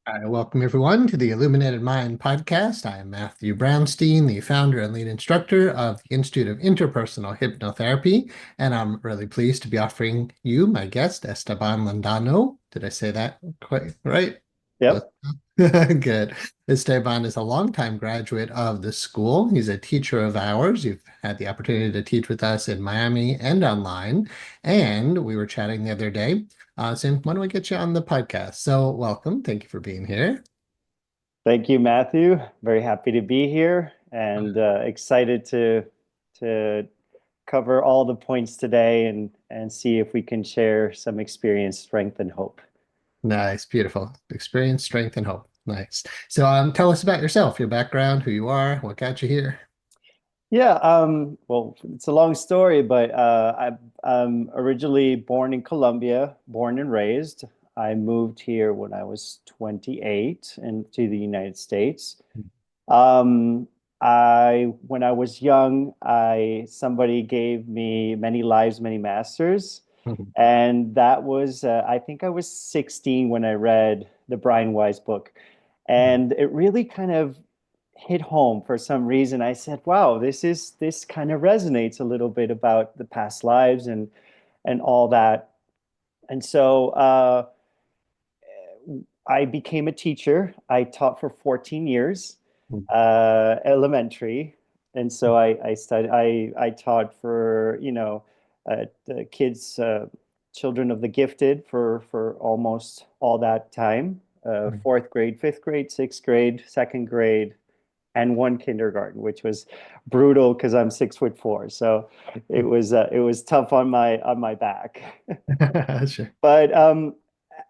I welcome everyone to the Illuminated Mind podcast. I am Matthew Brownstein, the founder and lead instructor of the Institute of Interpersonal Hypnotherapy, and I'm really pleased to be offering you my guest, Esteban Londono. Did I say that quite right? Close. Yep. Good. Esteban is a longtime graduate of the school. He's a teacher of ours. You've had the opportunity to teach with us in Miami and online, and we were chatting the other day. So why don't we get you on the podcast? So welcome. Thank you for being here. Thank you, Matthew. Very happy to be here and excited to cover all the points today and see if we can share some experience, strength, and hope. Nice, beautiful. Experience, strength, and hope. Nice. So tell us about yourself, your background, who you are, what got you here. Yeah, well, it's a long story, but I'm originally born in Colombia, born and raised. I moved here when I was 28 into the United States. Um, when I was young, somebody gave me Many Lives, Many Masters, Mhm. and that was I think I was 16 when I read the Brian Weiss book, and it really kind of hit home for some reason. I said, "Wow, this kind of resonates a little bit about the past lives and all that." And so I became a teacher. I taught for 14 years, elementary, and so I studied. I taught for the kids, children of the gifted for almost all that time. Fourth grade, fifth grade, sixth grade, second grade, and one kindergarten, which was brutal because I'm 6'4". So it was tough on my back. Sure. But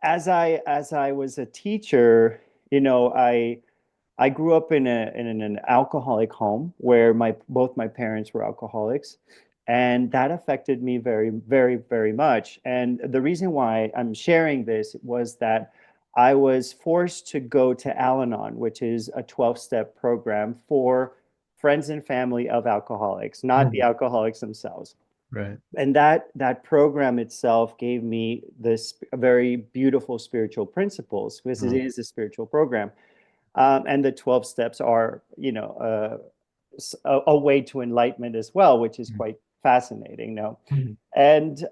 as I was a teacher, I grew up in an alcoholic home where my both my parents were alcoholics, and that affected me very, very, very much. And the reason why I'm sharing this was that I was forced to go to Al-Anon, which is a 12-step program for friends and family of alcoholics, not the Mhm. alcoholics themselves. Right. And that program itself gave me this very beautiful spiritual principles because it Mhm. is a spiritual program. And the 12 steps are, a way to enlightenment as well, which is quite fascinating. No, Mhm. and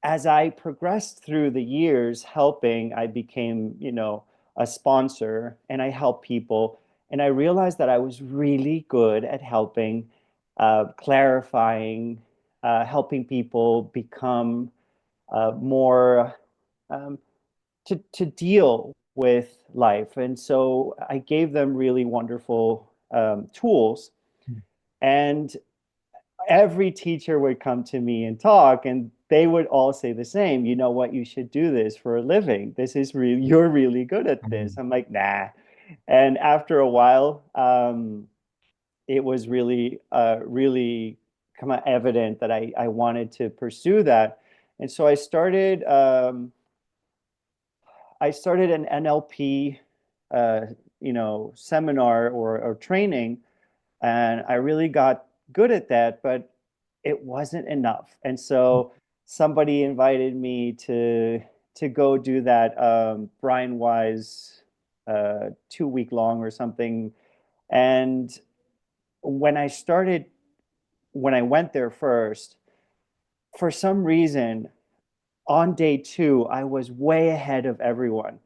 as I progressed through the years helping, I became, a sponsor, and I helped people. And I realized that I was really good at helping, clarifying, helping people become more um, to deal with life. And so I gave them really wonderful tools. And every teacher would come to me and talk, and they would all say the same. You know what? You should do this for a living. This is really, you're really good at this. Mhm. I'm like, nah. And after a while, it was really kind of evident that I wanted to pursue that. And so I started an NLP, uh, seminar or training, and I really got good at that, but it wasn't enough. And so somebody invited me to go do that Brian Wise 2 week long or something. And when I started, when I went there first, for some reason, on day two, I was way ahead of everyone.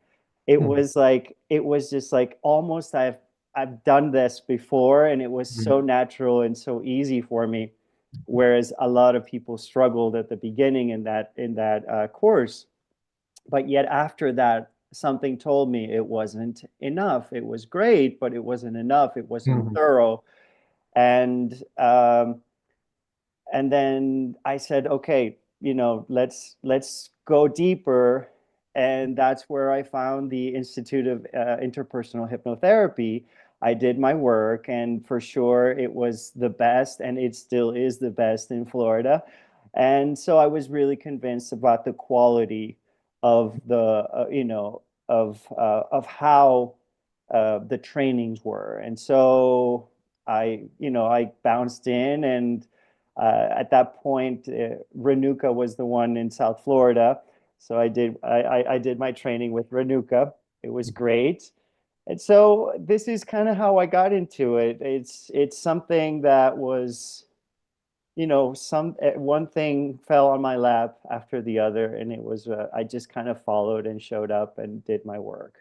Mhm. It was just like almost I've done this before, and it was Mhm. so natural and so easy for me. Whereas a lot of people struggled at the beginning in that course, but yet after that, something told me it wasn't enough. It was great, but it wasn't enough. It wasn't Mhm. thorough, and and then I said, okay, let's go deeper, and that's where I found the Institute of Interpersonal Hypnotherapy. I did my work, and for sure, it was the best, and it still is the best in Florida. And so I was really convinced about the quality of the, of how the trainings were. And so I bounced in, and at that point, Renuka was the one in South Florida. So I did my training with Renuka. It was great. And so this is kind of how I got into it. It's something that was, one thing fell on my lap after the other, and it was I just kind of followed and showed up and did my work.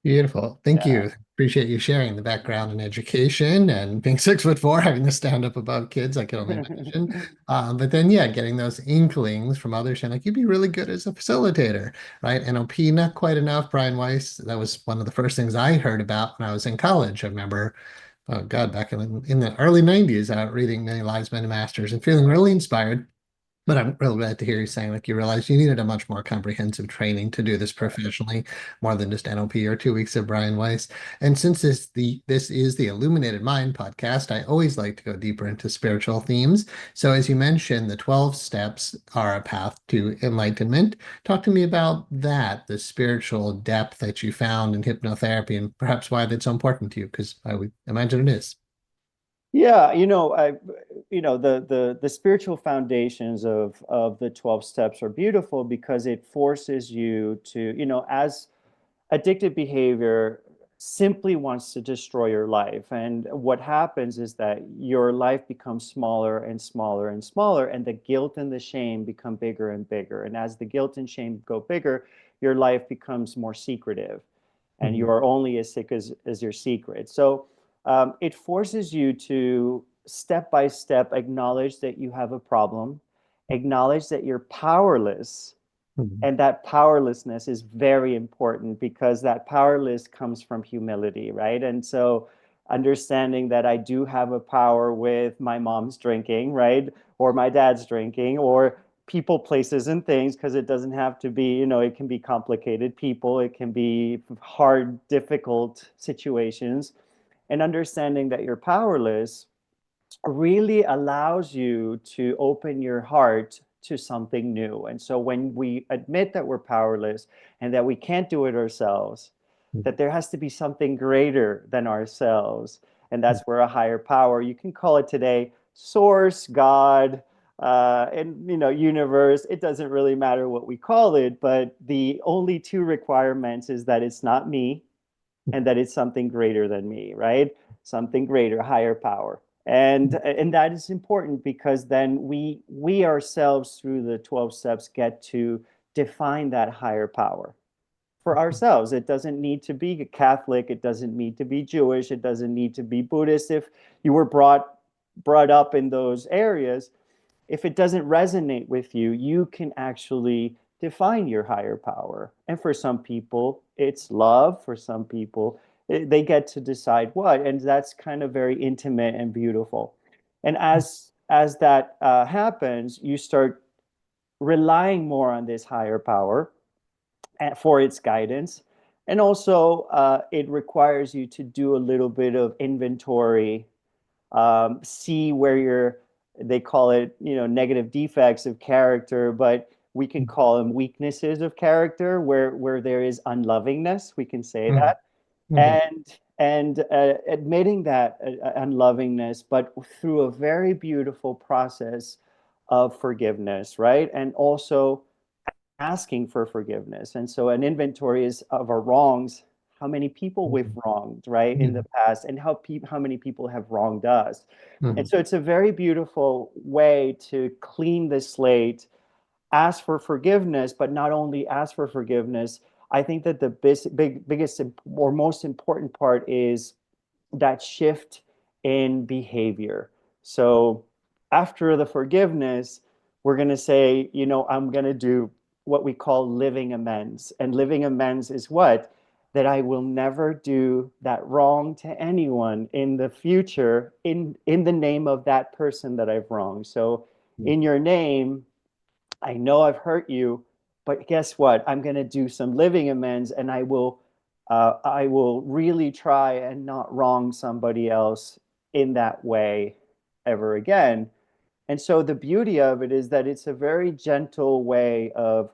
Beautiful. Thank Yeah. you. Appreciate you sharing the background in education and being 6'4", having to stand up above kids. I can only imagine. But then, yeah, getting those inklings from others saying, like, you'd be really good as a facilitator, right? NLP, not quite enough. Brian Weiss, that was one of the first things I heard about when I was in college. I remember, oh God, back in the early 90s, reading Many Lives, Many Masters and feeling really inspired. But I'm really glad to hear you saying like you realized you needed a much more comprehensive training to do this professionally, more than just NLP or 2 weeks of Brian Weiss. And since this is the Illuminated Mind podcast, I always like to go deeper into spiritual themes. So as you mentioned, the 12 steps are a path to enlightenment. Talk to me about that, the spiritual depth that you found in hypnotherapy, and perhaps why that's so important to you, because I would imagine it is. Yeah, the spiritual foundations of the 12 steps are beautiful because it forces you to, as addictive behavior simply wants to destroy your life. And what happens is that your life becomes smaller and smaller and smaller, and the guilt and the shame become bigger and bigger. And as the guilt and shame go bigger, your life becomes more secretive, and you Mhm. are only as sick as your secret. So it forces you to step by step acknowledge that you have a problem, acknowledge that you're powerless, Mhm. and that powerlessness is very important because that powerless comes from humility, right? And so understanding that I do have a power with my mom's drinking, right? Or my dad's drinking, or people, places, and things, because it doesn't have to be, it can be complicated people, it can be hard, difficult situations. And understanding that you're powerless really allows you to open your heart to something new. And so when we admit that we're powerless and that we can't do it ourselves, that there has to be something greater than ourselves. And that's where a higher power, you can call it today source, God, and universe. It doesn't really matter what we call it, but the only two requirements is that it's not me and that it's something greater than me, right? Something greater, higher power. And that is important because then we ourselves through the 12 steps get to define that higher power for ourselves. It doesn't need to be Catholic, it doesn't need to be Jewish, it doesn't need to be Buddhist. If you were brought up in those areas, if it doesn't resonate with you, you can actually define your higher power. And for some people, it's love. For some people, they get to decide what, and that's kind of very intimate and beautiful. And as that happens, you start relying more on this higher power for its guidance. And also, it requires you to do a little bit of inventory, see where you're, they call it, negative defects of character, but we can call them weaknesses of character, where there is unlovingness, we can say Mhm. that. Mhm. And admitting that unlovingness, but through a very beautiful process of forgiveness, right? And also asking for forgiveness. And so an inventory is of our wrongs, how many people we've Mhm. wronged, right, in the Mhm. past, and how many people have wronged us. And Mhm. so it's a very beautiful way to clean the slate, ask for forgiveness, but not only ask for forgiveness. I think that the biggest or most important part is that shift in behavior. So after the forgiveness, we're going to say, I'm going to do what we call living amends. And living amends is what? That I will never do that wrong to anyone in the future in the name of that person that I've wronged. So in your name, I know I've hurt you, but guess what? I'm going to do some living amends, and I will really try and not wrong somebody else in that way ever again. And so the beauty of it is that it's a very gentle way of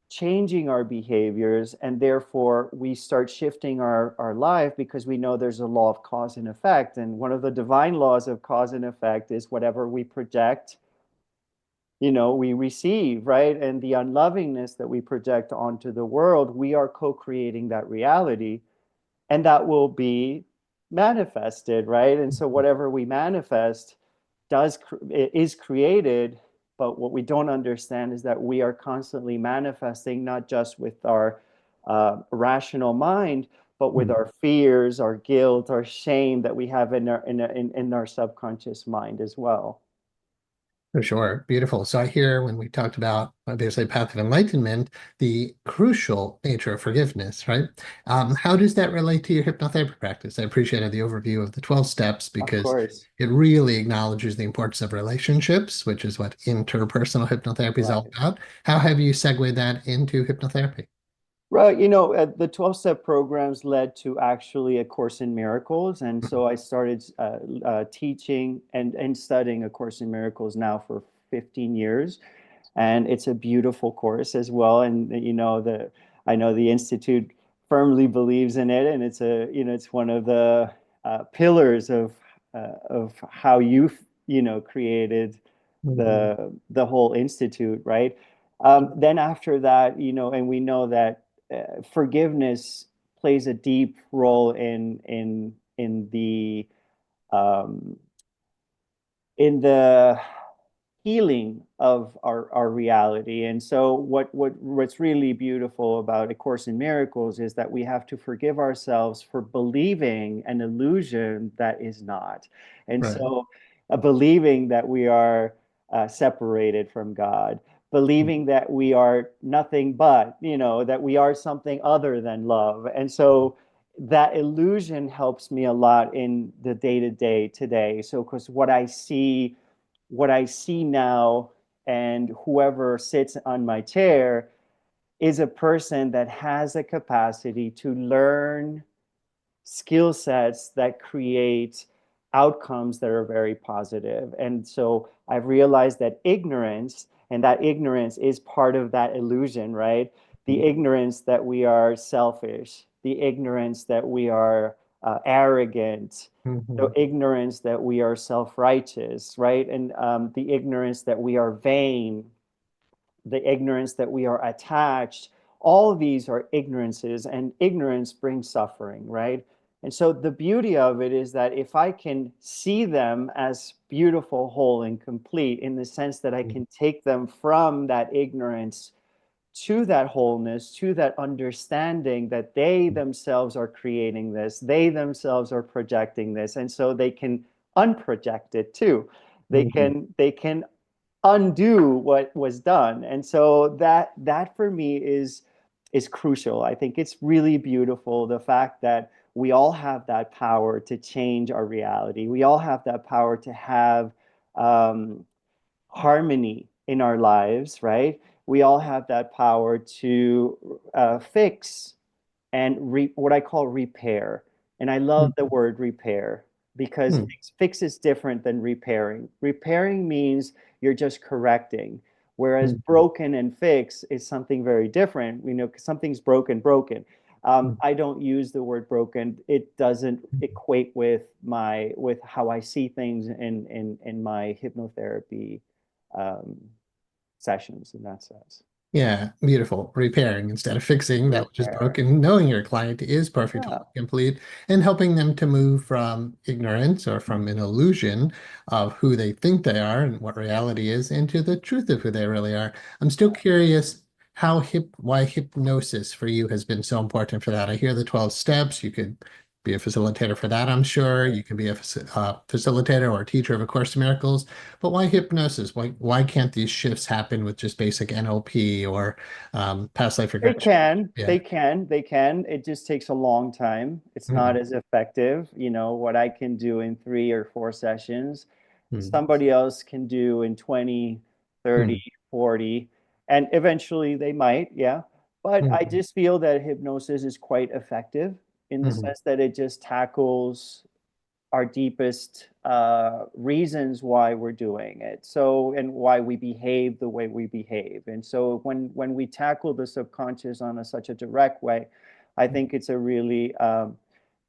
changing our behaviors, and therefore we start shifting our life because we know there's a law of cause and effect. And one of the divine laws of cause and effect is whatever we project, we receive, right? And the unlovingness that we project onto the world, we are co-creating that reality, and that will be manifested, right? And so whatever we manifest is created, but what we don't understand is that we are constantly manifesting, not just with our rational mind, but with Mm. our fears, our guilt, our shame that we have in our subconscious mind as well. For sure. Beautiful. So I hear when we talked about obviously path of enlightenment, the crucial nature of forgiveness, right? How does that relate to your hypnotherapy practice? I appreciated the overview of the 12 steps Of because course. it really acknowledges the importance of relationships, which is what interpersonal hypnotherapy is all Right. about. How have you segued that into hypnotherapy? Right, the 12-step programs led to actually a Course in Miracles. And so I started teaching and studying A Course in Miracles now for 15 years. And it's a beautiful course as well. And, I know the Institute firmly believes in it. And it's one of the pillars of how you've, created Mhm. the whole Institute, right? Then after that, and we know that forgiveness plays a deep role um, in the healing of our reality. And so what's really beautiful about A Course in Miracles is that we have to forgive ourselves for believing an illusion that is not. And Right. so believing that we are separated from God, believing that we are nothing but, that we are something other than love. And so that illusion helps me a lot in the day to day today. So, because what I see now, and whoever sits on my chair is a person that has a capacity to learn skill sets that create outcomes that are very positive. And so I've realized that ignorance is part of that illusion, right? The ignorance that we are selfish, the ignorance that we are arrogant, the Mhm. ignorance that we are self-righteous, right? And the ignorance that we are vain, the ignorance that we are attached. All of these are ignorances, and ignorance brings suffering, right? And so the beauty of it is that if I can see them as beautiful, whole, and complete, in the sense that I can take them from that ignorance to that wholeness, to that understanding that they themselves are creating this, they themselves are projecting this, and so they can unproject it too. Mhm. They can undo what was done. And so that for me is crucial. I think it's really beautiful, the fact that we all have that power to change our reality. We all have that power to have um, harmony in our lives, right? We all have that power to fix and what I call repair. And I love the word repair because Mhm. fix is different than repairing. Repairing means you're just correcting, whereas Mhm. broken and fix is something very different. We know something's broken, broken. I don't use the word broken. It doesn't equate with how I see things in my hypnotherapy um, sessions in that sense. Yeah, beautiful. Repairing instead of fixing that which is Repair. broken, knowing your client is perfect, whole, Yeah. complete, and helping them to move from ignorance or from an illusion of who they think they are and what reality is into the truth of who they really are. I'm still curious why hypnosis for you has been so important for that. I hear the 12 steps. You could be a facilitator for that, I'm sure. You could be a facilitator or a teacher of A Course in Miracles. But why hypnosis? Why can't these shifts happen with just basic NLP or past life They regression? can, Yeah. they can, they can. It just takes a long time. It's not Mm, as effective. What I can do in 3 or 4 sessions, mm, somebody else can do in 20, 30, mm, 40, and eventually they might, yeah. But I mm, just feel that hypnosis is quite effective in the mm, sense that it just tackles our deepest reasons why we're doing it, so, and why we behave the way we behave. And so when we tackle the subconscious on such a direct way, I think it's a really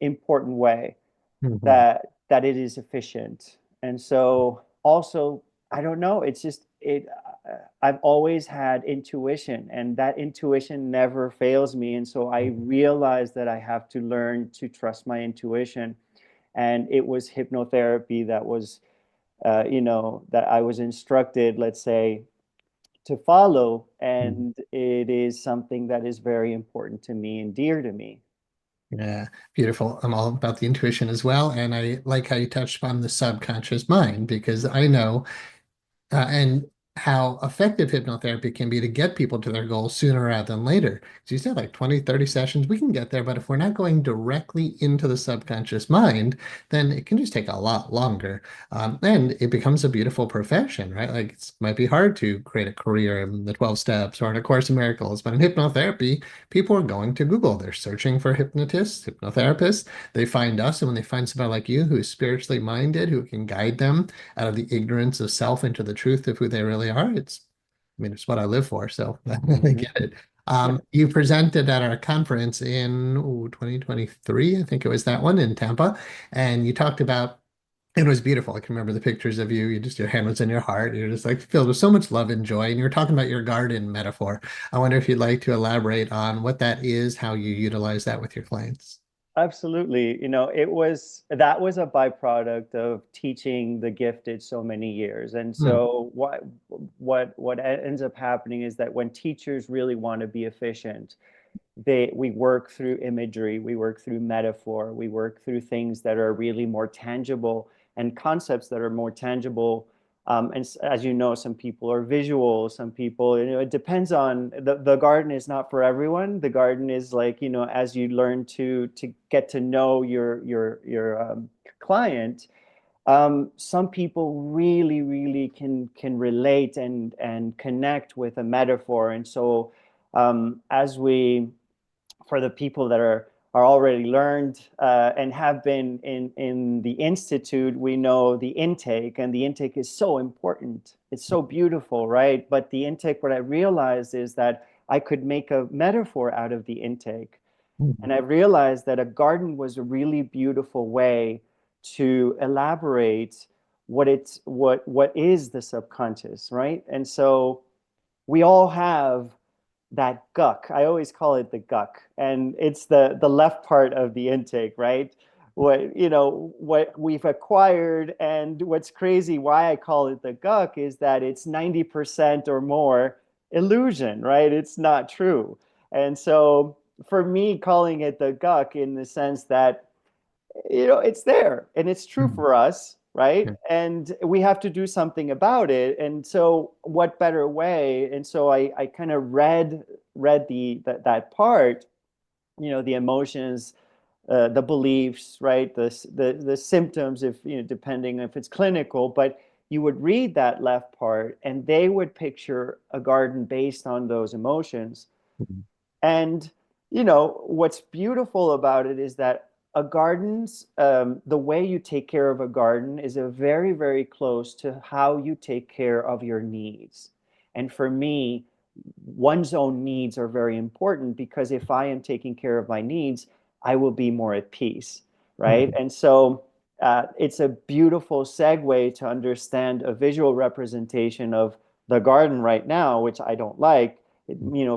important way mm, that it is efficient. And so also, I don't know, it's just it. I've always had intuition, and that intuition never fails me. And so I realized that I have to learn to trust my intuition. And it was hypnotherapy that was, that I was instructed, let's say, to follow. And it is something that is very important to me and dear to me. Yeah, beautiful. I'm all about the intuition as well. And I like how you touched upon the subconscious mind because I know and how effective hypnotherapy can be to get people to their goals sooner rather than later. So you said like 20, 30 sessions, we can get there, but if we're not going directly into the subconscious mind, then it can just take a lot longer. And it becomes a beautiful profession, right? Like it might be hard to create a career in the 12 steps or in A Course in Miracles, but in hypnotherapy, people are going to Google. They're searching for hypnotists, hypnotherapists. They find us, and when they find somebody like you who's spiritually minded, who can guide them out of the ignorance of self into the truth of who they really are. I mean, it's what I live for, so I Mhm. get it. Yeah, You presented at our conference in 2023, I think it was that one in Tampa, and you talked about it was beautiful. I can remember the pictures of you. You just your hand was in your heart. You're just like filled with so much love and joy. And you were talking about your garden metaphor. I wonder if you'd like to elaborate on what that is, how you utilize that with your clients. absolutely. That was a byproduct of teaching the gifted so many years. And Hmm. so what ends up happening is that when teachers really want to be efficient, we work through imagery, we work through metaphor, we work through things that are really more tangible and concepts that are more tangible. And as you know, some people are visual, some people, it depends on the garden is not for everyone. The garden is like, as you learn to get to know your client, some people really, really can relate and connect with a metaphor. And so as we for the people that are already learned and have been in the institute, we know the intake, and the intake is so important. It's so beautiful, right? But the intake, what I realized is that I could make a metaphor out of the intake, Hmm. and I realized that a garden was a really beautiful way to elaborate what is the subconscious, right? And so we all have that guck. I always call it the guck, and it's the left part of the intake, right? What we've acquired, and what's crazy, why I call it the guck, is that it's 90% or more illusion, right? It's not true. And so for me, calling it the guck in the sense that it's there and it's true Hmm. for us, right? Yeah. And we have to do something about it. And so what better way? And so I kind of read that part, the emotions, the beliefs, right? The symptoms, if depending if it's clinical, but you would read that left part and they would picture a garden based on those emotions. Hmm. And what's beautiful about it is that a garden's the way you take care of a garden is a very, very close to how you take care of your needs. And for me, one's own needs are very important because if I am taking care of my needs, I will be more at peace, right? Hmm. And so it's a beautiful segue to understand a visual representation of the garden right now, which I don't like,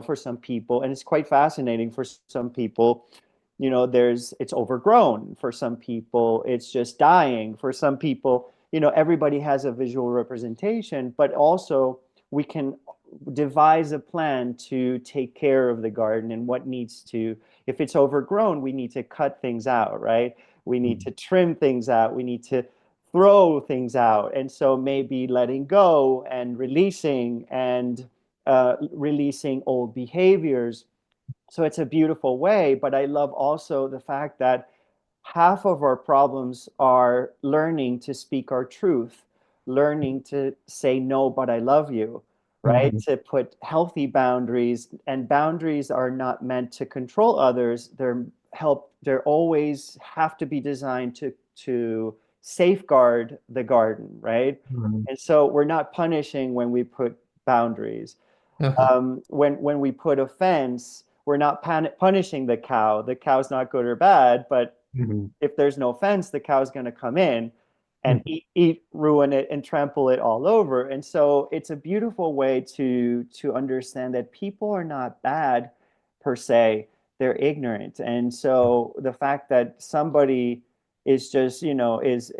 for some people, and it's quite fascinating for some people. It's overgrown. For some people, it's just dying. For some people, everybody has a visual representation, but also we can devise a plan to take care of the garden and what needs to, if it's overgrown, we need to cut things out, right? We need to trim things out. We need to throw things out. And so maybe letting go and releasing old behaviors. So it's a beautiful way, but I love also the fact that half of our problems are learning to speak our truth, learning to say no, but I love you, right? Hmm. To put healthy boundaries, and boundaries are not meant to control others. They're always have to be designed to safeguard the garden, right? Hmm. And so we're not punishing when we put boundaries. Okay. When we put a fence, we're not punishing the cow. The cow's not good or bad, but Hmm. if there's no fence, the cow's going to come in. and eat, ruin it, and trample it all over. And so it's a beautiful way to understand that people are not bad per se, they're ignorant. And so the fact that somebody is just, is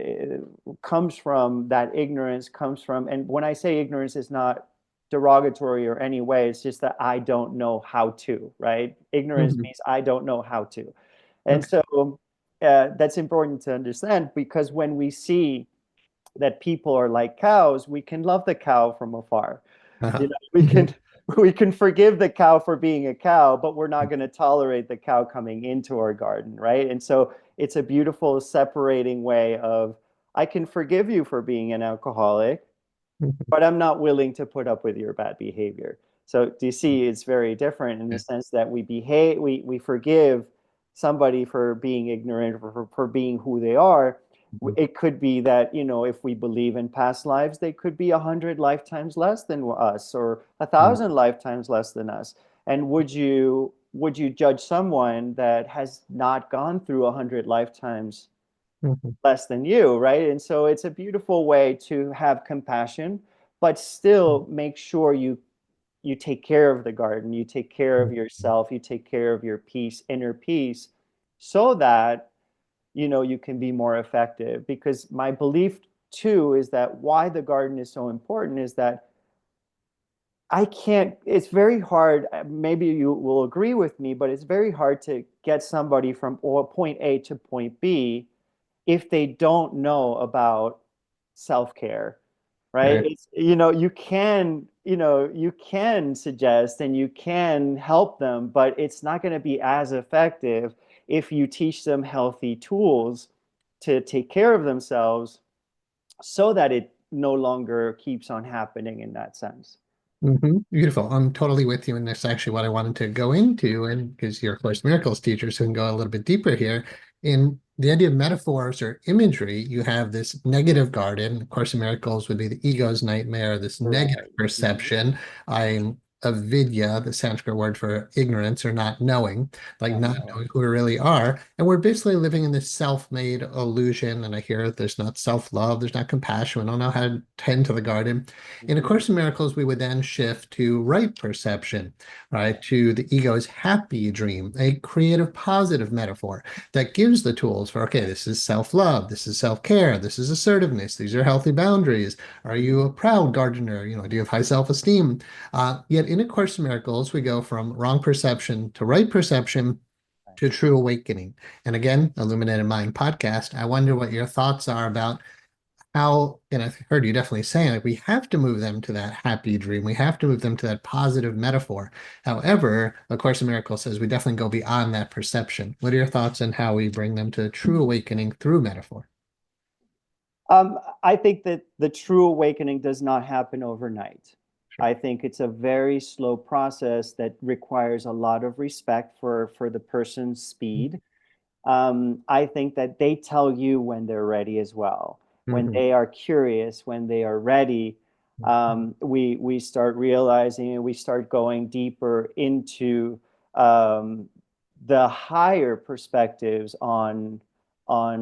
comes from that ignorance, comes from, and when I say ignorance, it's not derogatory or any way, it's just that I don't know how to, right? Ignorance Mhm. means I don't know how to. And Okay. so that's important to understand, because when we see that people are like cows, we can love the cow from afar. Uh-huh. We can we can forgive the cow for being a cow, but we're not going to tolerate the cow coming into our garden, right? And so it's a beautiful separating way of, I can forgive you for being an alcoholic, but I'm not willing to put up with your bad behavior. So do you see, it's very different in the sense that we forgive somebody for being ignorant, for being who they are. It could be that, if we believe in past lives, they could be 100 lifetimes less than us, or 1,000 lifetimes less than us. And would you judge someone that has not gone through 100 lifetimes Mhm. less than you, right? And so it's a beautiful way to have compassion, but still make sure you take care of the garden, you take care of yourself, you take care of your peace, inner peace, so that you can be more effective. Because my belief too is that why the garden is so important is that it's very hard, maybe you will agree with me, but it's very hard to get somebody from point A to point B if they don't know about self-care, right? Right. You can suggest and you can help them, but it's not going to be as effective if you teach them healthy tools to take care of themselves, so that it no longer keeps on happening in that sense. Beautiful. I'm totally with you, and that's actually what I wanted to go into, and because you're a Course in Miracles teacher, so we can go a little bit deeper here. In the idea of metaphors or imagery, you have this negative garden. Course in Miracles would be the ego's nightmare, this negative Right. Mhm. perception. I'm avidya, the Sanskrit word for ignorance or not knowing, like Not not knowing. knowing who we really are. And we're basically living in this self-made illusion. And I hear there's not self-love, there's not compassion. We don't know how to tend to the garden. In A Mhm. Course in Miracles, we would then shift to right perception, right, to the ego's happy dream, a creative, positive metaphor that gives the tools for, okay, this is self-love, this is self-care, this is assertiveness, these are healthy boundaries. Are you a proud gardener? Do you have high self-esteem? Yet in A Course in Miracles, we go from wrong perception to right perception Right. to true awakening. And again, Illuminated Mind podcast, I wonder what your thoughts are about how, and I've heard you definitely saying, like, we have to move them to that happy dream. We have to move them to that positive metaphor. However, A Course in Miracles says we definitely go beyond that perception. What are your thoughts on how we bring them to true awakening through metaphor? I think that the true awakening does not happen overnight. Sure. I think it's a very slow process that requires a lot of respect for the person's speed. I think that they tell you when they're ready as well. When Hmm. they are curious, when they are ready, we start realizing, and we start going deeper into um, the higher perspectives on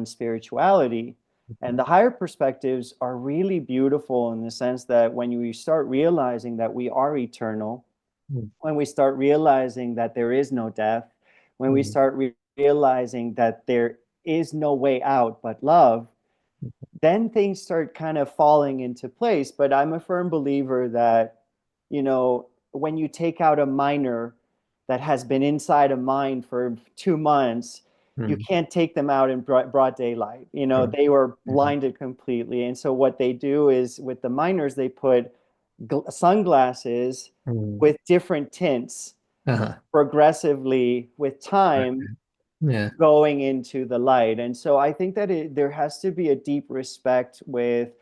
spirituality. And the higher perspectives are really beautiful in the sense that when you start realizing that we are eternal, when we start realizing that there is no death, when we start realizing that there is no way out but love, then things start kind of falling into place. But I'm a firm believer that, when you take out a miner that has been inside a mine for 2 months, you Hmm. can't take them out in broad daylight. Sure. They were Mhm. blinded completely. And so what they do is, with the miners, they put sunglasses Mhm. with different tints Uh-huh. progressively with Right. time Yeah. going into the light. And so I think that there has to be a deep respect with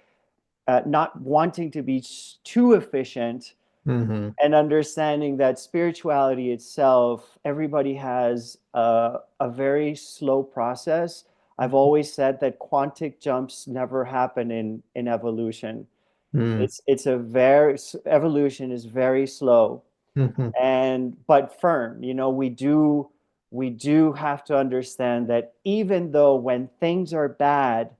not wanting to be too efficient, Hmm. and understanding that spirituality itself, everybody has a very slow process. I've always said that quantic jumps never happen in evolution. Hmm. It's a very Evolution is very slow, Hmm. and but firm. We do have to understand that even though when things are bad,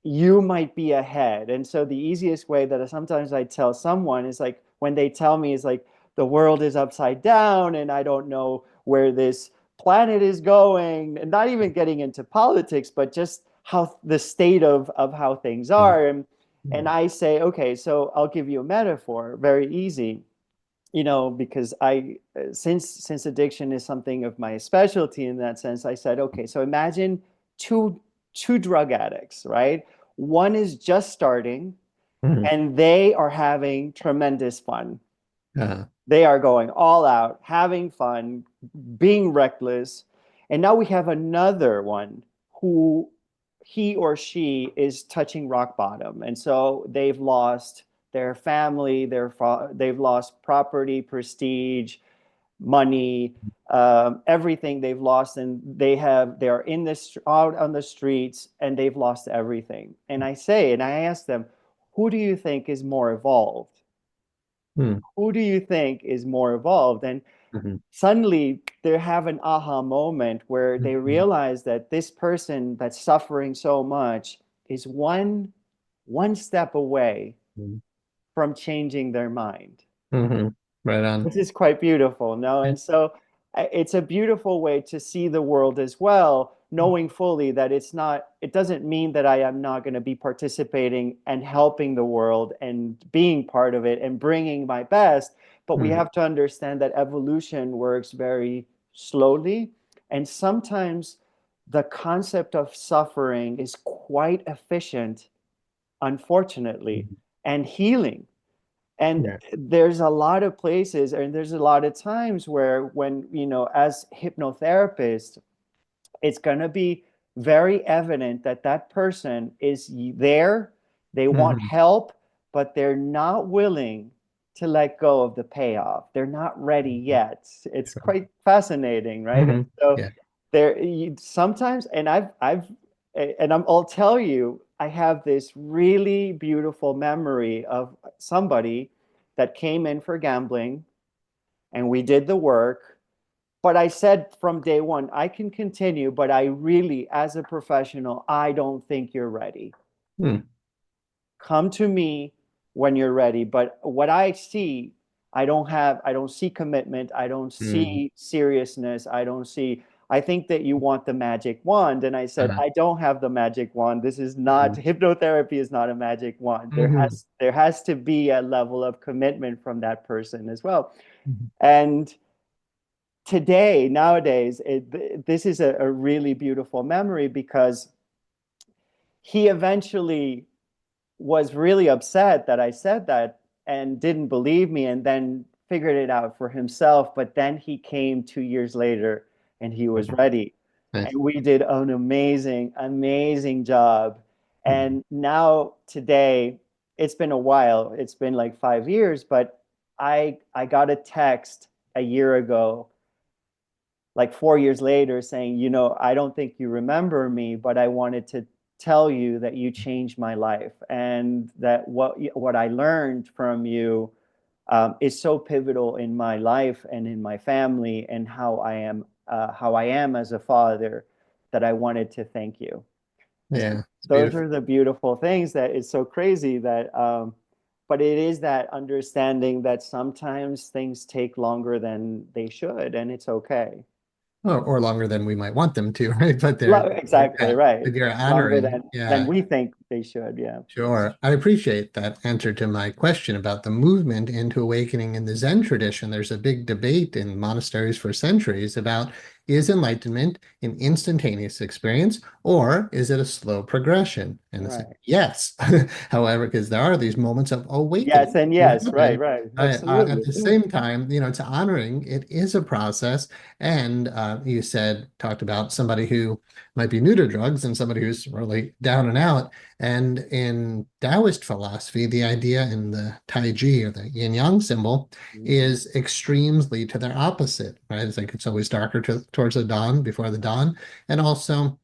you might be ahead. And so the easiest way that sometimes I tell someone is like when they tell me is like the world is upside down and I don't know where this planet is going, and not even getting into politics, but just how the state of how things are. And I say, okay, so I'll give you a metaphor, very easy, because I since addiction is something of my specialty in that sense, I said, okay, so imagine two drug addicts, right? One is just starting Mhm. and they are having tremendous fun. Uh, They are going all out, having fun, being reckless. And now we have another one who he or she is touching rock bottom. And so they've lost their family, they've lost property, prestige, money, everything they've lost, and they are in this out on the streets and they've lost everything. And I ask them, who do you think is more evolved? mm, Who do you think is more evolved? And mhm, suddenly they have an aha moment where they mhm, realize that this person that's suffering so much is one step away mhm, from changing their mind. mhm. Right on. This is quite beautiful, no? Yeah. And so it's a beautiful way to see the world as well, knowing fully that it doesn't mean that I am not going to be participating and helping the world and being part of it and bringing my best. But we Mm, have to understand that evolution works very slowly. And sometimes the concept of suffering is quite efficient, unfortunately, mhm. and healing. And Yeah. there's a lot of places and there's a lot of times where when, as hypnotherapists, it's going to be very evident that that person is there, they want Mhm. help, but they're not willing to let go of the payoff. They're not ready yet. It's Sure. quite fascinating, right? And Mhm. so Yeah. sometimes, and I'll tell you, I have this really beautiful memory of somebody that came in for gambling and we did the work. But I said from day one, I can continue, but I really, as a professional, I don't think you're ready. Mm, Come to me when you're ready. But what I don't see commitment. I don't mm, see seriousness. I think that you want the magic wand. And I said, uh, I don't have the magic wand. This is not, mhm, hypnotherapy is not a magic wand. mhm, There has to be a level of commitment from that person as well. mhm. And nowadays, this is a really beautiful memory because he eventually was really upset that I said that and didn't believe me and then figured it out for himself. But then he came 2 years later and he was ready. Nice. And we did an amazing, amazing job. Mhm. And now today, it's been a while. It's been like 5 years, but I got a text a year ago, like 4 years later, saying, I don't think you remember me, but I wanted to tell you that you changed my life and that what I learned from you is so pivotal in my life and in my family and how I am as a father, that I wanted to thank you. Yeah, it's Those beautiful. are the beautiful things that it's so crazy that but it is that understanding that sometimes things take longer than they should, and it's okay. Or longer than we might want them to, right? But they're, Exactly yeah, right. but you're Longer honoring, than yeah. we think they should. Yeah. Sure. I appreciate that answer to my question about the movement into awakening in the Zen tradition. There's a big debate in monasteries for centuries about, is enlightenment an instantaneous experience or is it a slow progression? And it's like, Right. yes. However, because there are these moments of Yes, awakening and who yes. Right. happen. Right. At Absolutely. the same time, it's honoring it is a process. And you talked about somebody who might be new to drugs and somebody who's really down and out. And in Taoist philosophy, the idea in the Tai or the yin yang symbol Mhm. is extremes lead to their opposite, right? It's like it's always darker towards the dawn before the dawn. And also,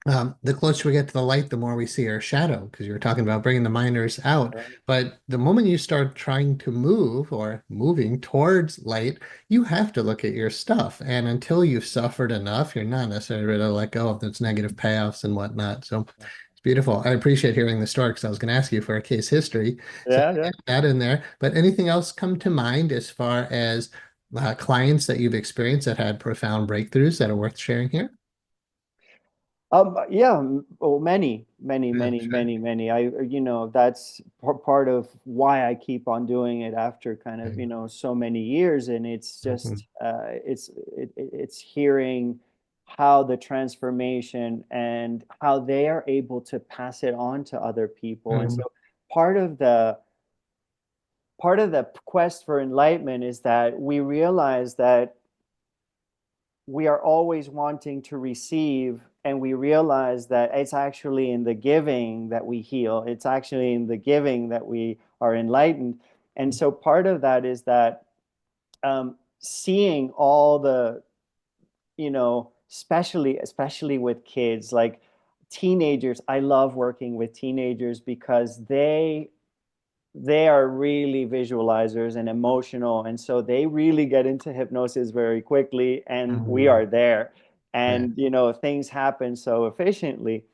the closer we get to the light, the more we see our shadow, because you were talking about bringing the minders out. Right. But the moment you start trying to move or moving towards light, you have to look at your stuff. And until you've suffered enough, you're not necessarily ready to let go of those negative payoffs and whatnot. So Beautiful. I appreciate hearing the story because I was going to ask you for a case history. So Yeah, yeah. get that in there. But anything else come to mind as far as clients that you've experienced that had profound breakthroughs that are worth sharing here? Yeah, well, many, many, Yeah, many, sure. many, many. That's part of why I keep on doing it after kind of, so many years. And it's Mhm. just, it's hearing how the transformation and how they are able to pass it on to other people. And Mhm. so part of the, part of the quest for enlightenment is that we realize that we are always wanting to receive, and we realize that it's actually in the giving that we heal, it's actually in the giving that we are enlightened. And so part of that is that seeing all the, especially with kids, like teenagers. I love working with teenagers because they are really visualizers and emotional, and so they really get into hypnosis very quickly, and we Mhm. are there, Yeah. and things happen so efficiently.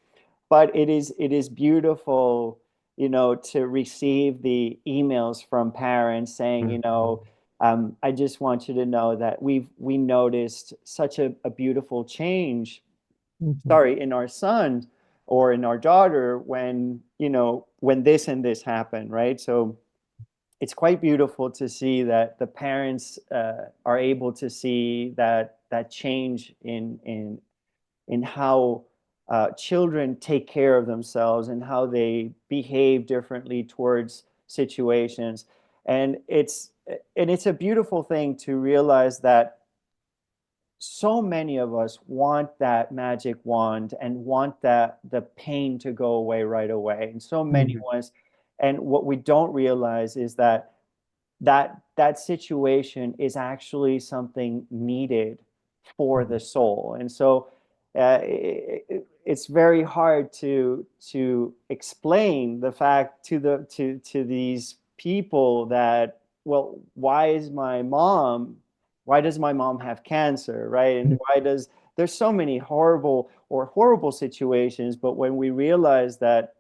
But it is beautiful, to receive the emails from parents saying, Mhm. I just want you to know that we noticed such a beautiful change, Mhm. sorry, in our son or in our daughter when, when this and this happened, right? So it's quite beautiful to see that the parents are able to see that change in how children take care of themselves and how they behave differently towards situations. And it's a beautiful thing to realize that so many of us want that magic wand and want that the pain to go away right away, and so many Mhm. of us. And what we don't realize is that situation is actually something needed for the soul. And so it's very hard to explain the fact to these people that, well, why does my mom have cancer, right? And why does there's so many horrible situations. But when we realize that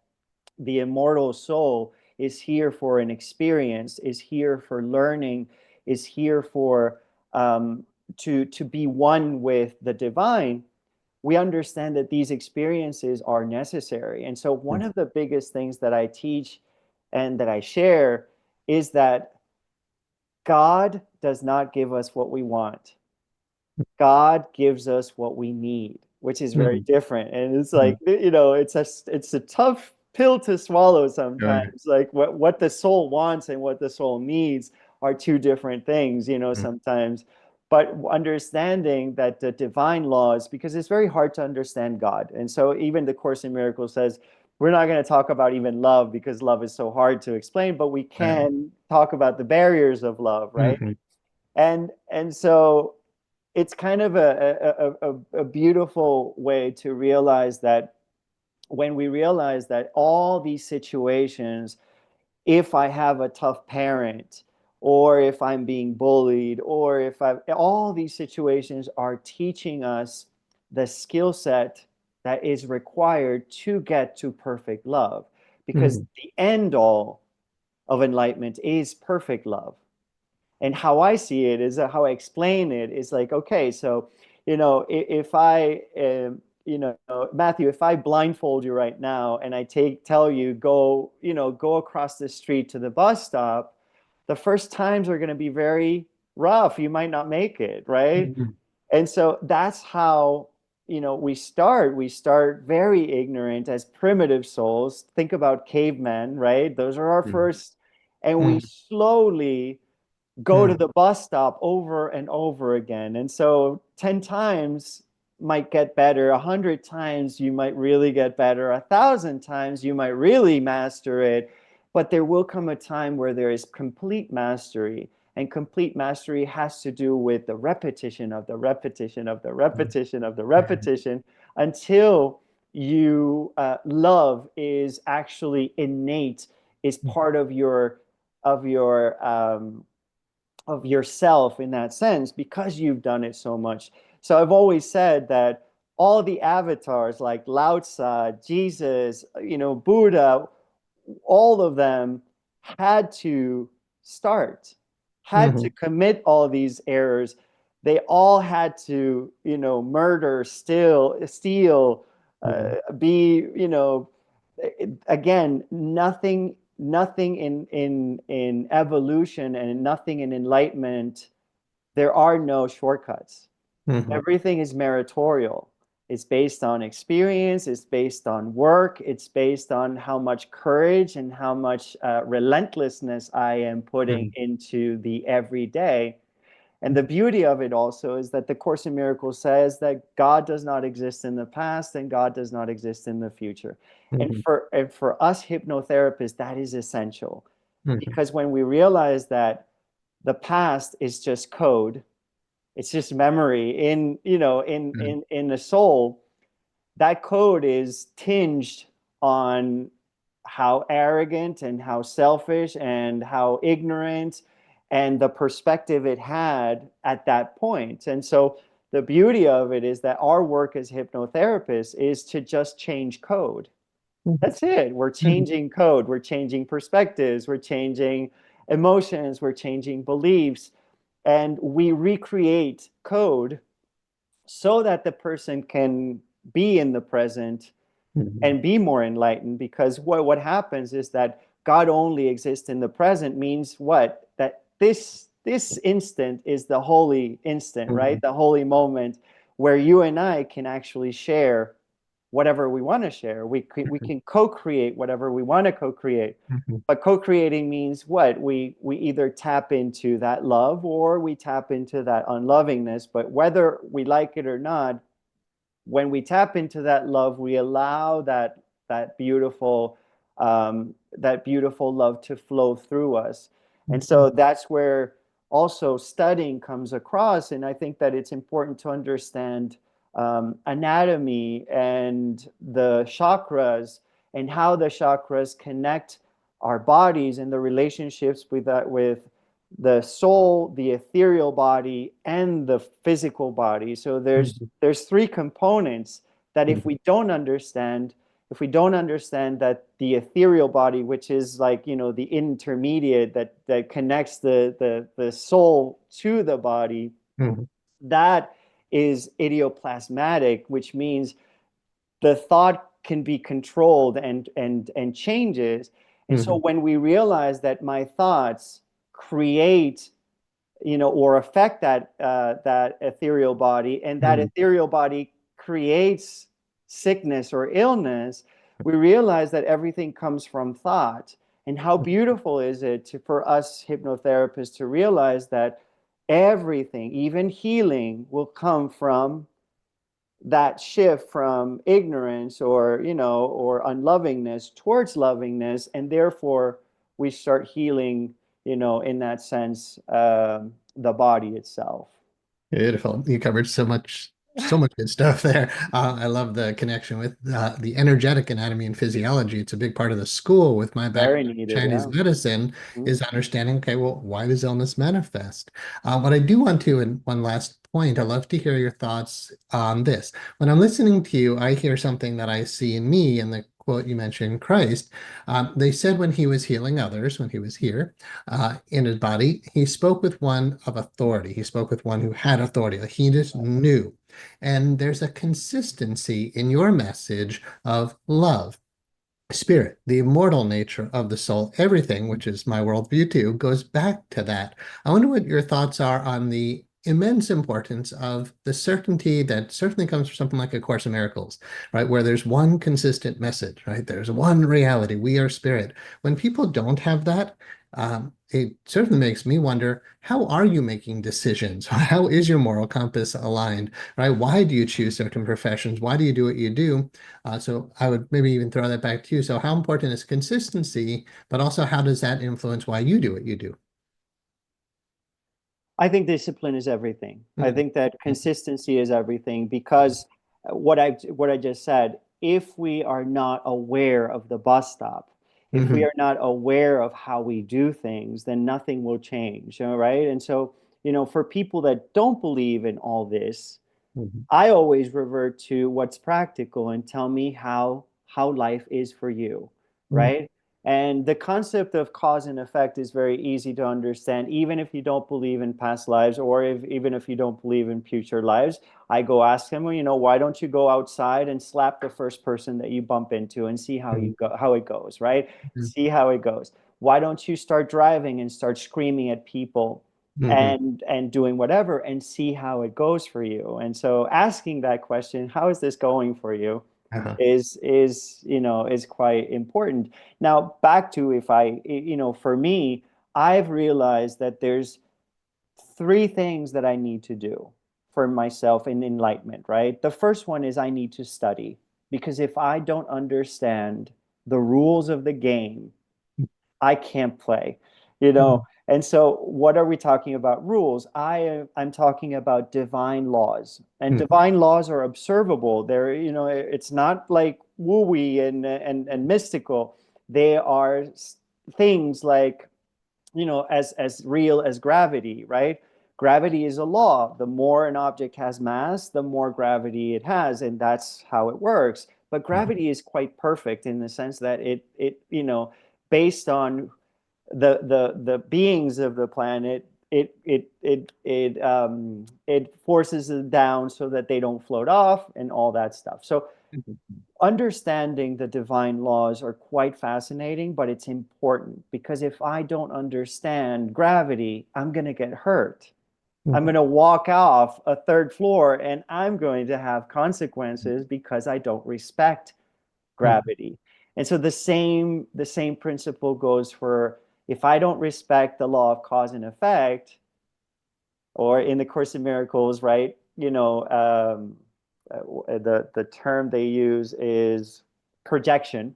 the immortal soul is here for an experience, is here for learning, is here for to be one with the divine, we understand that these experiences are necessary. And so one of the biggest things that I teach and that I share is that God does not give us what we want. God gives us what we need, which is very Mhm. different. And it's like, Mhm. it's a tough pill to swallow Sure. sometimes. Like what the soul wants and what the soul needs are two different things, Mhm. sometimes. But understanding that the divine laws, because it's very hard to understand God. And so even the Course in Miracles says, we're not going to talk about even love because love is so hard to explain, but we Right. can talk about the barriers of love, right? Mhm. And so it's kind of a beautiful way to realize that when we realize that all these situations, if I have a tough parent, or if I'm being bullied, or if I, all these situations are teaching us the skill set that is required to get to perfect love, because Mhm. the end all of enlightenment is perfect love. And how I see it is how I explain it is like, okay, so, if I, Matthew, if I blindfold you right now and I tell you, go across the street to the bus stop, the first times are going to be very rough. You might not make it, right? Mhm. And so that's how, we start very ignorant as primitive souls. Think about cavemen, right? Those are our Mhm. first, and we Mhm. slowly go to Mhm. the bus stop over and over again. And so 10 times might get better, 100 times you might really get better, 1,000 times you might really master it. But there will come a time where there is complete mastery. And complete mastery has to do with the repetition of the repetition of the repetition of the Mhm. repetition until you love is actually innate, is part of yourself in that sense, because you've done it so much. So I've always said that all the avatars like Lao Tzu, Jesus, Buddha, all of them had to start, had to Mhm. commit all these errors. They all had to, murder, steal, Mhm. be, again, nothing in evolution and nothing in enlightenment. There are no shortcuts. Mhm. Everything is meritorial. It's based on experience, it's based on work, it's based on how much courage and how much relentlessness I am putting Mhm. into the everyday. And the beauty of it also is that the Course in Miracles says that God does not exist in the past and God does not exist in the future. And Mhm. for us hypnotherapists, that is essential, Mhm. because when we realize that the past is just code, it's just memory Mhm. in the soul. That code is tinged on how arrogant and how selfish and how ignorant and the perspective it had at that point. And so the beauty of it is that our work as hypnotherapists is to just change code. That's it. We're Mhm. changing code, we're changing perspectives, we're changing emotions, we're changing beliefs, and we recreate code so that the person can be in the present Mhm. and be more enlightened. Because what happens is that God only exists in the present means what? That this instant is the holy instant, right? Mhm. The holy moment where you and I can actually share whatever we want to share. We can co-create whatever we want to co-create. Mhm. But co-creating means what? We either tap into that love or we tap into that unlovingness. But whether we like it or not, when we tap into that love, we allow that beautiful love to flow through us. And Mhm. so that's where also studying comes across. And I think that it's important to understand anatomy and the chakras and how the chakras connect our bodies and the relationships with the soul, the ethereal body, and the physical body. So Mhm. there's three components that Mhm. if we don't understand that the ethereal body, which is like, the intermediate that connects the soul to the body, Mhm. that is idioplasmatic, which means the thought can be controlled and changes. And so Mhm. when we realize that my thoughts create, or affect that ethereal body, and that Mhm. ethereal body creates sickness or illness, we realize that everything comes from thought. And how beautiful is it for us hypnotherapists to realize that everything, even healing, will come from that shift from ignorance or unlovingness towards lovingness, and therefore we start healing, in that sense, the body itself. Beautiful. You covered so much good stuff there. I love the connection with the energetic anatomy and physiology. It's a big part of the school with my Very background in needed, Chinese yeah. medicine Mhm. is understanding, okay, well, why does illness manifest? What I do want to, and one last point, I'd love to hear your thoughts on this. When I'm listening to you, I hear something that I see in me in the quote you mentioned, Christ. They said when he was healing others, when he was here, in his body, he spoke with one of authority. He spoke with one who had authority. Like he just knew. And there's a consistency in your message of love, spirit, the immortal nature of the soul. Everything, which is my worldview too, goes back to that. I wonder what your thoughts are on the immense importance of the certainty that certainly comes from something like A Course in Miracles, right? Where there's one consistent message, right? There's one reality. We are spirit. When people don't have that, it certainly makes me wonder, how are you making decisions? How is your moral compass aligned, right? Why do you choose certain professions? Why do you do what you do? So I would maybe even throw that back to you. So how important is consistency, but also how does that influence why you do what you do? I think discipline is everything. I Mm. think that consistency is everything, because what I just said, if we are not aware of the bus stop, if we Mhm. are not aware of how we do things, then nothing will change, right? And so, for people that don't believe in all this, Mhm. I always revert to what's practical and tell me how life is for you, Mhm. right? And the concept of cause and effect is very easy to understand, even if you don't believe in past lives, or even if you don't believe in future lives. I go ask him, well, why don't you go outside and slap the first person that you bump into and see Mhm. how it goes, right? See how it goes. Why don't you start driving and start screaming at people Mhm. and doing whatever and see how it goes for you? And so asking that question, how is this going for you, Uh-huh. is quite important. Now back to, if I, for me, I've realized that there's three things that I need to do for myself in enlightenment, right? The first one is I need to study, because if I don't understand the rules of the game, I can't play, you know. Mhm. And so, what are we talking about? Rules. I'm talking about divine laws, and Mhm. divine laws are observable. They're, it's not like woo-wee and mystical. They are things like, as real as gravity, right? Gravity is a law. The more an object has mass, the more gravity it has, and that's how it works. But Mhm. gravity is quite perfect in the sense that based on the beings of the planet, it forces it down so that they don't float off and all that stuff. So understanding the divine laws are quite fascinating, but it's important, because if I don't understand gravity, I'm going to get hurt. I'm Mhm. going to walk off a third floor and I'm going to have consequences because I don't respect Mhm. gravity. And so the same principle goes for, if I don't respect the law of cause and effect, or in the Course in Miracles, right? The term they use is projection,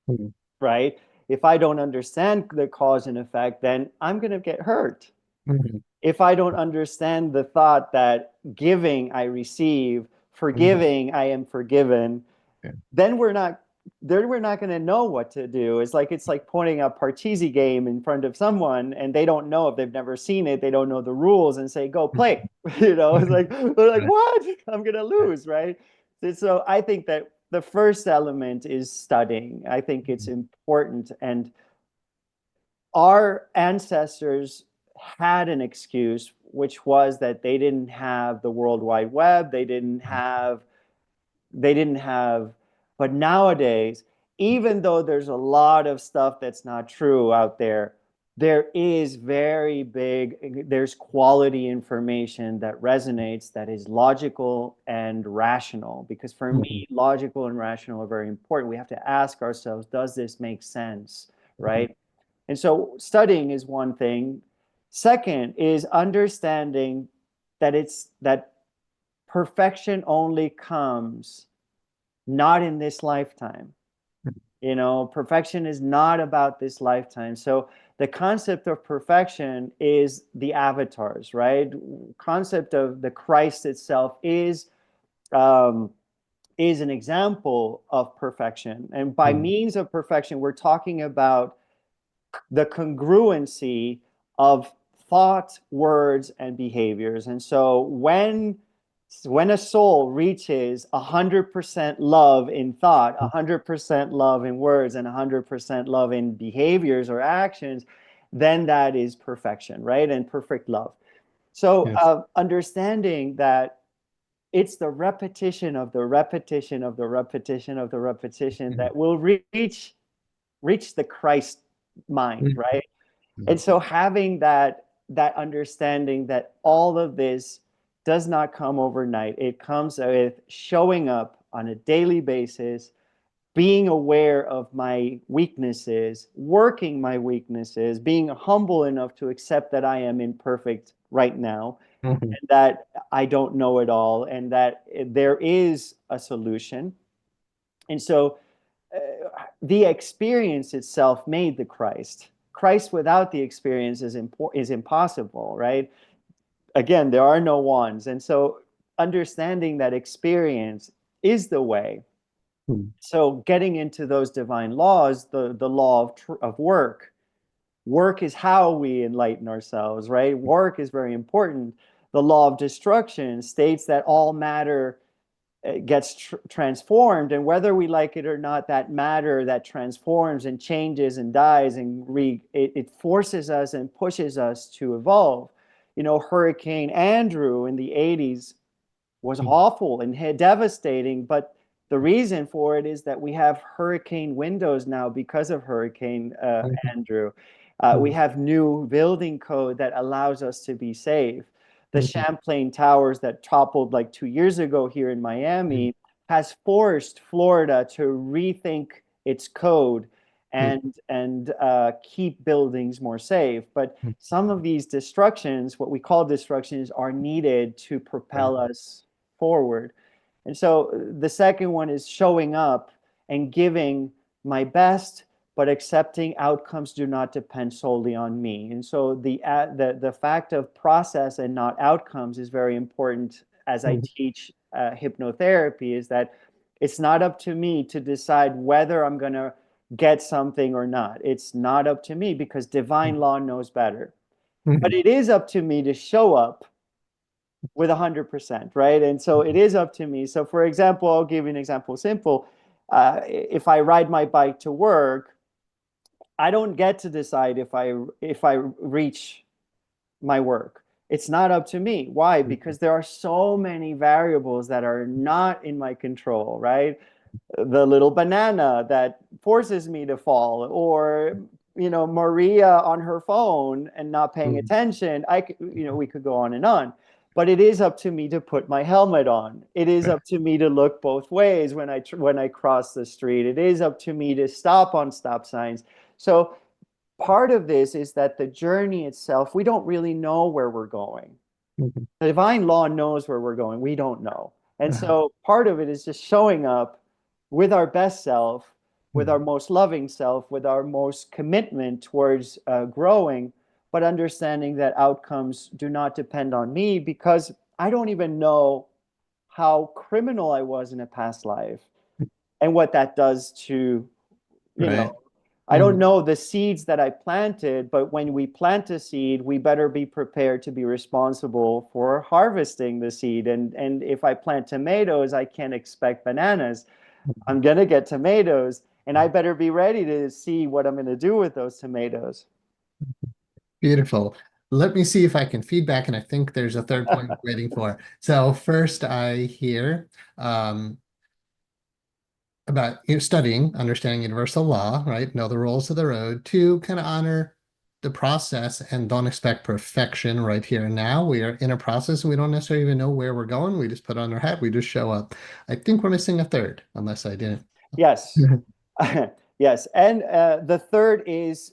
Mhm. right? If I don't understand the cause and effect, then I'm going to get hurt. Mhm. If I don't understand the thought that giving I receive, Mhm. forgiving I am forgiven, Yeah. then we're not going to know what to do. It's like pointing a Parcheesi game in front of someone, and they don't know, if they've never seen it, they don't know the rules, and say, go play. It's Mhm. like, they're like, Right. what? I'm going to lose, right? So I think that the first element is studying. I think it's important. And our ancestors had an excuse, which was that they didn't have the World Wide Web. They didn't have, but nowadays, even though there's a lot of stuff that's not true out there is there's quality information that resonates, that is logical and rational. Because for Mhm. me, logical and rational are very important. We have to ask ourselves, does this make sense, Mhm. right? And so studying is one thing. Second is understanding that perfection only comes not in this lifetime. Perfection is not about this lifetime. So the concept of perfection is the avatars, right? Concept of the Christ itself um, is an example of perfection. And by Mhm. means of perfection, we're talking about the congruency of thought, words, and behaviors. And so when a soul reaches 100% love in thought, 100% love in words, and 100% love in behaviors or actions, then that is perfection, right? And perfect love. So Yes. understanding that it's the repetition of the repetition of the repetition of the repetition Mhm. that will reach the Christ mind, Mhm. right? And Mhm. so having that understanding that all of this does not come overnight. It comes with showing up on a daily basis, being aware of my weaknesses, working my weaknesses, being humble enough to accept that I am imperfect right now, Mhm. and that I don't know it all, and that there is a solution. And so uh, the experience itself made the Christ. Christ without the experience is impossible, right? Again, there are no ones. And so understanding that experience is the way. Mhm. So getting into those divine laws, the law of work. Work is how we enlighten ourselves, right? Work is very important. the law of destruction states that all matter gets transformed, and whether we like it or not, that matter that transforms and changes and dies and it forces us and pushes us to evolve. Hurricane Andrew in the 80s was awful and devastating, but the reason for it is that we have hurricane windows now because of Hurricane Andrew. We have new building code that allows us to be safe. The Champlain Towers that toppled like 2 years ago here in Miami has forced Florida to rethink its code and keep buildings more safe. But some of these destructions, what we call destructions, are needed to propel us forward. And so the second one is showing up and giving my best, but accepting outcomes do not depend solely on me. And so the fact of process and not outcomes is very important as I teach hypnotherapy, is that it's not up to me to decide whether I'm going to get something or not. It's not up to me because divine law knows better. But it is up to me to show up with 100%, right? And so it is up to me. So for example, I'll give you an example, simple. If I ride my bike to work, I don't get to decide if I reach my work. It's not up to me. Why? Because there are so many variables that are not in my control, right? The little banana that forces me to fall, or Maria on her phone and not paying attention. We could go on and on, but it is up to me to put my helmet on. It is up to me to look both ways when I cross the street. It is up to me to stop on stop signs. So part of this is that the journey itself, we don't really know where we're going. The divine law knows where we're going. We don't know. And so part of it is just showing up with our best self, with our most loving self, with our most commitment towards growing, but understanding that outcomes do not depend on me, because I don't even know how criminal I was in a past life and what that does to, Right. I don't know the seeds that I planted, but when we plant a seed, we better be prepared to be responsible for harvesting the seed. And if I plant tomatoes, I can't expect bananas. I'm going to get tomatoes, and I better be ready to see what I'm going to do with those tomatoes. Beautiful. Let me see if I can feedback, and I think there's a third point I'm waiting for. So first, I hear about studying, understanding universal law, right? Know the rules of the road. To kind of honor the process and don't expect perfection right here and now. We are in a process, and we don't necessarily even know where we're going. We just put on our hat. We just show up. I think we're missing a third, unless I didn't. Yes. Yes. And the third is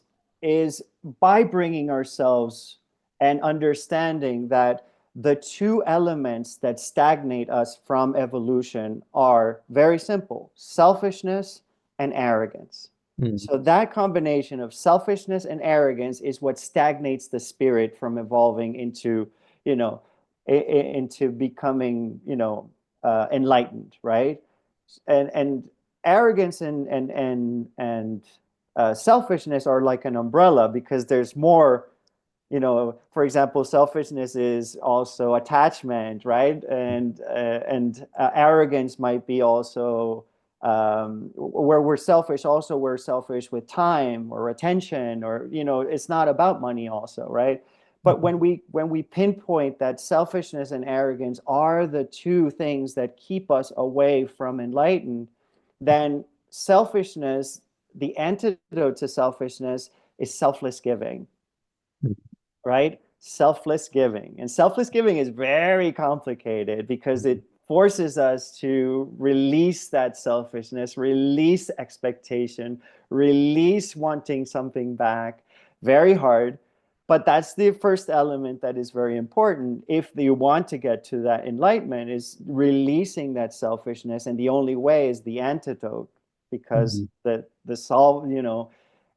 by bringing ourselves and understanding that the two elements that stagnate us from evolution are very simple: selfishness and arrogance. So that combination of selfishness and arrogance is what stagnates the spirit from evolving into, into becoming, enlightened, right? And arrogance and selfishness are like an umbrella, because there's more. For example, selfishness is also attachment, right? And arrogance might be also where we're selfish. Also, we're selfish with time or attention, or it's not about money, also, right? But when we pinpoint that selfishness and arrogance are the two things that keep us away from enlightened, then selfishness, the antidote to selfishness, is selfless giving, right? Selfless giving. And selfless giving is very complicated because it forces us to release that selfishness, release expectation, release wanting something back. Very hard. But that's the first element that is very important if you want to get to that enlightenment, is releasing that selfishness. And the only way is the antidote, because the solve,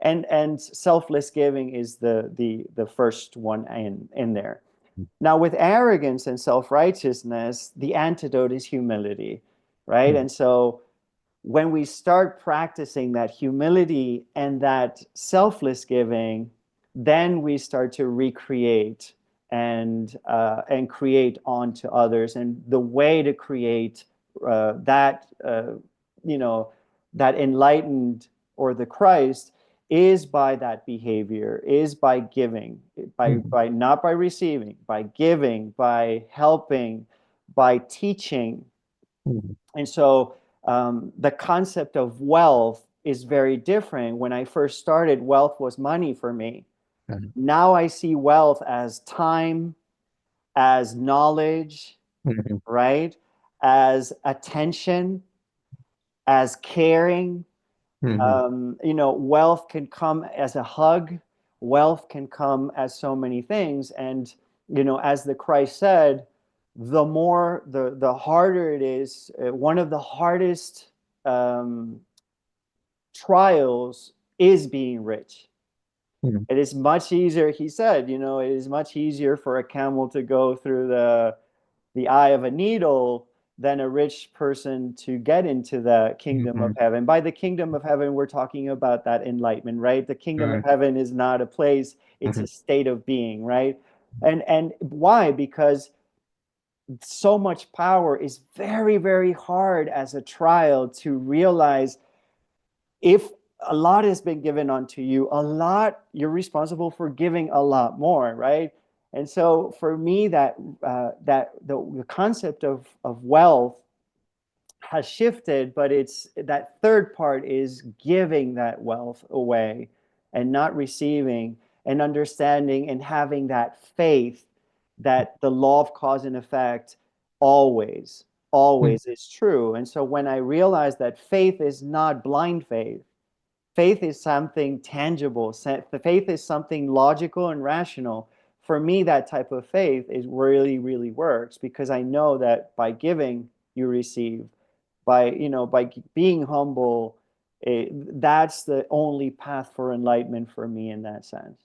and selfless giving is the first one in there. Now, with arrogance and self-righteousness, the antidote is humility, right? And so when we start practicing that humility and that selfless giving, then we start to recreate and create onto others. And the way to create that you know that enlightened or the Christ is by that behavior, is by giving, Mhm. by not by receiving, by giving, by helping, by teaching. Mhm. And so the concept of wealth is very different. When I first started, wealth was money for me. Now I see wealth as time, as knowledge, Mhm. right? As attention, as caring. Mhm. Wealth can come as a hug. Wealth can come as so many things. And, as the Christ said, the more, the harder it is, one of the hardest um, trials is being rich. Mhm. It is much easier, he said, it is much easier for a camel to go through the eye of a needle than a rich person to get into the kingdom of Mhm. heaven. By the kingdom of heaven, we're talking about that enlightenment, right? The kingdom of Sure. heaven is not a place, it's a Mhm. state of being, right? And why? Because so much power is very, very hard as a trial to realize. If a lot has been given unto you, a lot, you're responsible for giving a lot more, right? And so for me, that the concept of wealth has shifted, but it's that third part is giving that wealth away and not receiving, and understanding and having that faith that the law of cause and effect always, Mhm. always is true. And so when I realized that faith is not blind faith, faith is something tangible. Faith is something logical and rational. For me, that type of faith is really, really works, because I know that by giving, you receive. By being humble, that's the only path for enlightenment for me in that sense.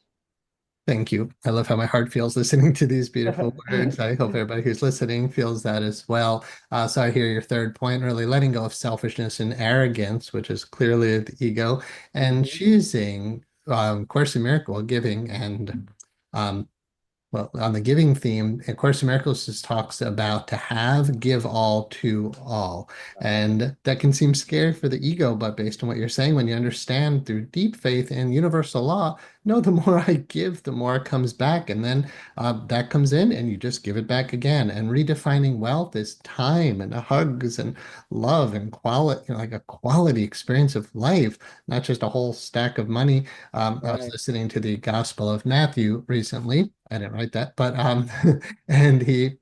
Thank you. I love how my heart feels listening to these beautiful words. I hope everybody who's listening feels that as well. So I hear your third point, really letting go of selfishness and arrogance, which is clearly the ego, and Mhm. choosing Course in Miracle, giving, and um, well, on the giving theme, A Course in Miracles just talks about to have, give all to all. Right. And that can seem scary for the ego, but based on what you're saying, when you understand through deep faith and universal law, no, the more I give, the more it comes back. And then that comes in and you just give it back again. And redefining wealth is time and hugs and love and quality, like a quality experience of life, not just a whole stack of money. I was Right. listening to the Gospel of Matthew recently. I didn't write that, but and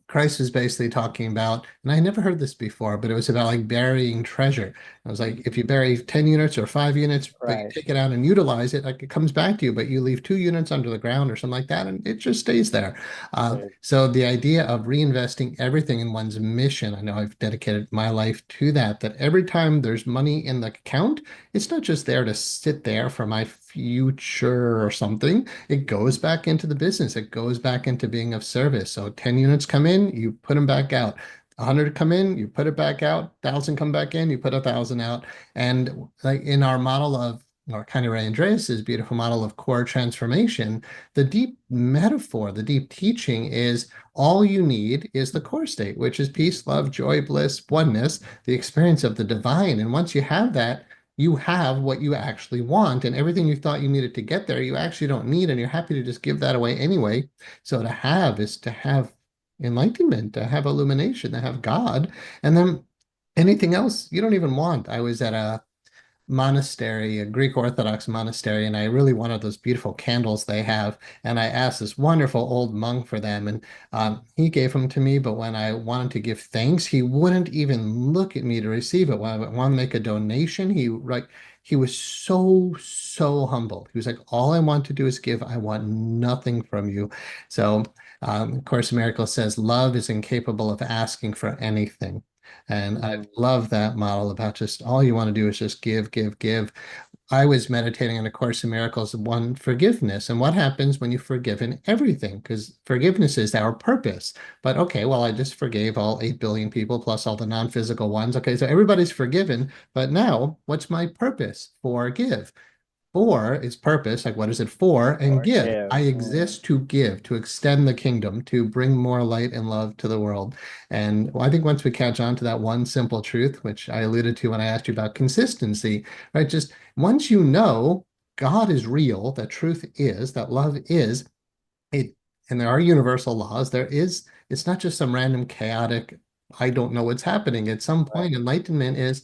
Christ was basically talking about, and I never heard this before, but it was about like burying treasure. I was like, if you Mhm. bury 10 units or 5 units, but you Right. take it out and utilize it, like it comes back to you, but you leave 2 units under the ground or something like that, and it just stays there. Right. So the idea of reinvesting everything in one's mission, I know I've dedicated my life to that, that every time there's money in the account, it's not just there to sit there for my future or something. It goes back into the business. It goes back into being of service. So 10 units come in, you put them back out. 100 come in, you put it back out. 1,000 come back in, you put 1,000 out. And like in our model of, or kind of Ray Andreas's beautiful model of core transformation, the deep metaphor, the deep teaching is all you need is the core state, which is peace, love, joy, bliss, oneness, the experience of the divine. And once you have that, you have what you actually want, and everything you thought you needed to get there, you actually don't need, and you're happy to just give that away anyway. So to have is to have enlightenment, to have illumination, to have God, and then anything else you don't even want. I was at a monastery, a Greek Orthodox monastery, and I really wanted those beautiful candles they have. And I asked this wonderful old monk for them, and he gave them to me. But when I wanted to give thanks, he wouldn't even look at me to receive it. When I wanted to make a donation, he was so humble. He was like, "All I want to do is give. I want nothing from you." So, Course in Miracles says, "Love is incapable of asking for anything." And I Mm. love that model about just all you want to do is just give, give, give. I was meditating on A Course in Miracles, one forgiveness, and what happens when you've forgiven everything? Because forgiveness is our purpose. But okay, well, I just forgave all 8 billion people plus all the non-physical ones. Okay, so everybody's forgiven. But now, what's my purpose? Forgive. For is purpose, like what is it for? And Or give. I give. exist to give, to extend the kingdom, to bring more light and love to the world. And well, I think once we catch on to that one simple truth, which I alluded to when I asked you about consistency, right? Just once you know God is real, that truth is, that love is, it, and there are universal laws, it's not just some random chaotic, I don't know what's happening. At some Right, point, enlightenment is,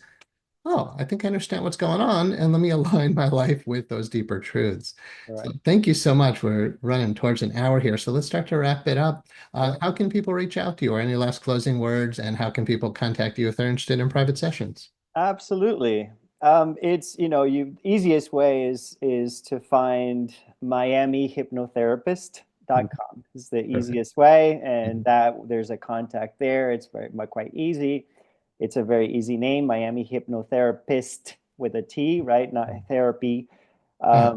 oh, I think I understand what's going on, and let me align my life with those deeper truths. So right. thank you so much. We're running towards an hour here, so let's start to wrap it up. Sure. How can people reach out to you, or any last closing words, and how can people contact you if they're interested in private sessions? Absolutely. It's, easiest way is to find Mhm. miamihypnotherapist.com is the Perfect. easiest way, and that there's a contact there. It's quite easy. It's a very easy name, Miami Hypnotherapist with a T, right? Not therapy. Yeah.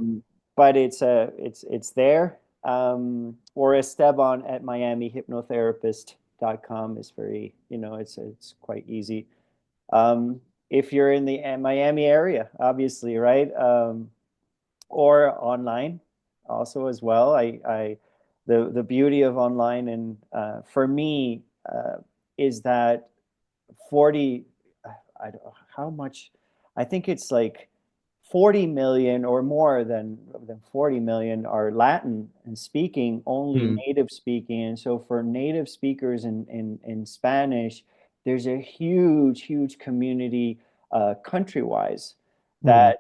But it's there. Or Esteban at miamihypnotherapist.com is very, it's quite easy. If you're in the Miami area, obviously, right? Or online also as well. The beauty of online and for me is that 40, I don't know how much, I think it's like 40 million or more than 40 million are Latin and speaking, only Hmm. native speaking. And so for native speakers in Spanish, there's a huge community country-wise Hmm. I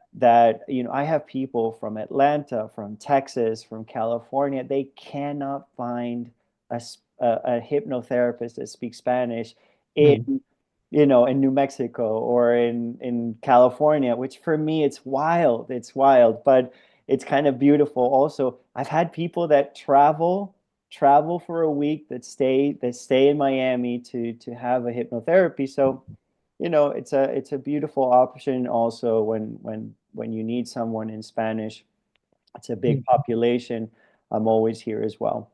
have people from Atlanta, from Texas, from California. They cannot find a hypnotherapist that speaks Spanish in Hmm. in New Mexico or in California, which for me it's wild. It's wild, but it's kind of beautiful also. I've had people that travel for a week that stay in Miami to have a hypnotherapy. So, it's a beautiful option also when you need someone in Spanish. It's a big population. I'm always here as well.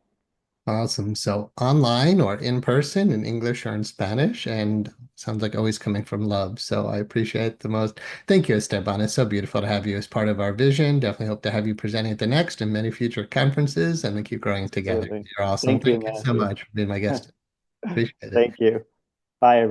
Awesome. So online or in person in English or in Spanish, and sounds like always coming from love. So I appreciate the most. Thank you, Esteban. It's so beautiful to have you as part of our vision. Definitely hope to have you presenting at the next and many future conferences, and we keep growing together. Absolutely. You're awesome. Thank you, Thank you so Matthew. much for being my guest. Appreciate it. Thank you. Bye, everyone.